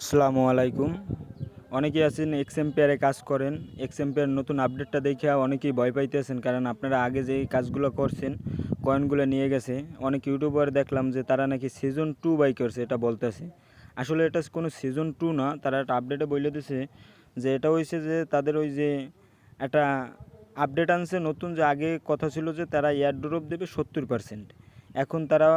আসসালামু আলাইকুম। অনেকেই আছেন এক্সএমপিয়ারে কাজ করেন। এক্সএমপিয়ার নতুন আপডেটটা দেইখা অনেকেই ভয় পাইতেছেন। কারণ আপনারা আগে যেই কাজগুলো করছেন, কয়েনগুলো নিয়ে গেছে। অনেক ইউটিউবার দেখলাম যে তারা নাকি সিজন 2 বাই করছে এটা বলতেছে। আসলে এটা কোনো সিজন 2 না। তারা একটা আপডেটে বইলে দিছে যে এটা হইছে যে তাদের ওই যে একটা আপডেট আনছে নতুন, যে আগে কথা ছিল যে তারা এয়ারড্রপ দেবে 70%। এখন তারা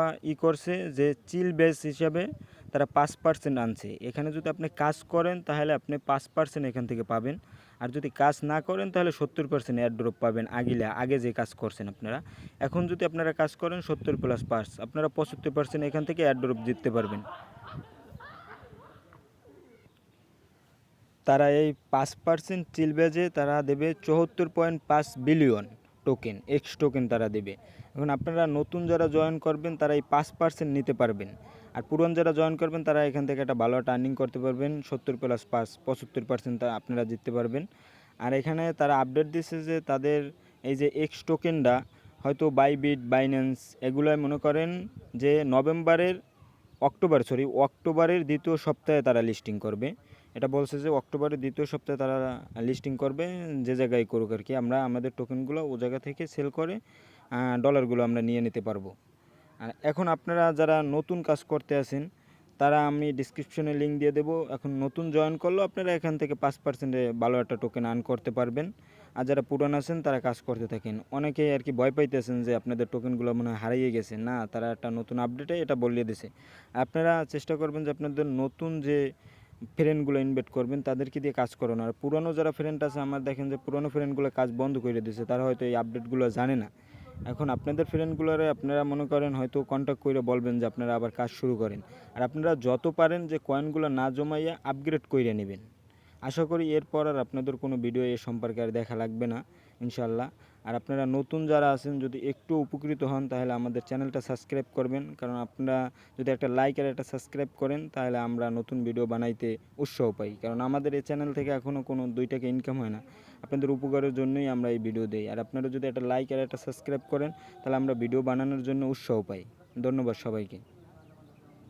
করছে যে চিল বেস হিসাবে তারা 5% আনছে। এখানে যদি আপনি কাজ করেন তাহলে আপনি 5% এখান থেকে পাবেন। আর যদি কাজ না করেন তাহলে 70% এয়ারড্রপ পাবেন আগে যে কাজ করছেন আপনারা। এখন যদি আপনারা কাজ করেন 70+5 আপনারা 75% এখান থেকে এয়ারড্রপ জিততে পারবেন। তারা এই 5% চিলবেজে তারা দেবে 74.5 বিলিয়ন টোকেন, এক্স টোকেন তারা দেবে। এখন আপনারা নতুন যারা জয়েন করবেন তারা এই 5% নিতে পারবেন। আর পুরান যারা জয়েন করবেন তারা এখান থেকে একটা ভালো আর্নিং করতে পারবেন। 70+5 75% আপনারা জিততে পারবেন। আর এখানে তারা আপডেট দিচ্ছে যে তাদের এই যে এক্স টোকেনটা হয়তো বাইবিট, বাইন্যান্স এগুলোয় মনে করেন যে অক্টোবরের দ্বিতীয় সপ্তাহে তারা লিস্টিং করবে। এটা বলছে যে অক্টোবরের দ্বিতীয় সপ্তাহে তারা লিস্টিং করবে। যে জায়গায় করুক আর কি, আমরা আমাদের টোকেনগুলো ও জায়গা থেকে সেল করে ডলারগুলো আমরা নিয়ে নিতে পারবো। আর এখন আপনারা যারা নতুন কাজ করতে আছেন তারা আমি ডিসক্রিপশনে লিঙ্ক দিয়ে দেবো। এখন নতুন জয়েন করলেও আপনারা এখান থেকে 5%-এ ভালো একটা টোকেন আর্ন করতে পারবেন। আর যারা পুরান আছেন তারা কাজ করতে থাকেন। অনেকেই আর কি ভয় পাইতেছেন যে আপনাদের টোকেনগুলো মনে হয় হারিয়ে গেছে। না, তারা একটা নতুন আপডেটে এটা বলিয়ে দিছে। আপনারা চেষ্টা করবেন যে আপনাদের নতুন যে ফ্রেন্ডগুলো ইনভাইট করবেন তাদেরকে দিয়ে কাজ করানো। আর পুরানো যারা ফ্রেন্ড আছে আমার দেখেন যে পুরানো ফ্রেন্ডগুলো কাজ বন্ধ করে দিয়েছে, তারা হয়তো এই আপডেটগুলো জানে না। এখন আপনাদের ফ্রেন্ডগুলোরে আপনারা মনে করেন হয়তো কন্ট্যাক্ট করে বলবেন যে আপনারা আবার কাজ শুরু করেন। আর আপনারা যত পারেন যে কয়েনগুলো না জমাইয়া আপগ্রেড করে নেবেন। আশা করি এরপর আর আপনাদের কোনো ভিডিও এ সম্পর্কে আর দেখা লাগবে না ইনশাল্লাহ। আর আপনারা নতুন যারা আছেন যদি একটু উপকৃত হন তাহলে আমাদের চ্যানেলটা সাবস্ক্রাইব করবেন। কারণ আপনারা যদি একটা লাইক আর একটা সাবস্ক্রাইব করেন তাহলে আমরা নতুন ভিডিও বানাইতে উৎসাহ পাই। কারণ আমাদের এই চ্যানেল থেকে এখনও কোনো 2 টাকা ইনকাম হয় না। আপনাদের উপকারের জন্যই আমরা এই ভিডিও দিই। আর আপনারা যদি একটা লাইক আর একটা সাবস্ক্রাইব করেন তাহলে আমরা ভিডিও বানানোর জন্য উৎসাহ পাই। ধন্যবাদ সবাইকে।